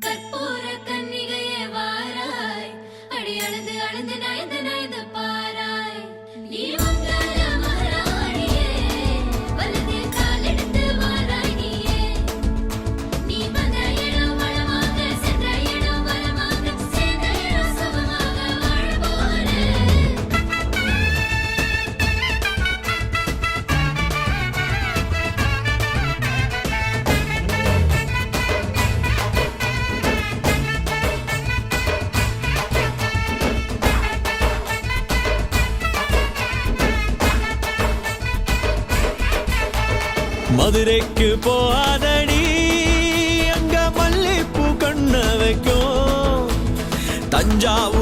கற்பூர கன்னிகையே வாராய், அடி அழுது அழுது நயந்து நயந்து பாராய். நீ மங்கள மகாராணியே, வலதில் காலெடுத்து வாராய் நீயே. நீ வந்த இடம் வளமாக, சென்ற இடம் வளமாக, சேர்ந்த இடம் சுகமாக வாழ போறேன். மதுரைக்கு போகாதடி, அங்க மல்லிப்பூ கண்ண வைக்கும். தஞ்சாவூர்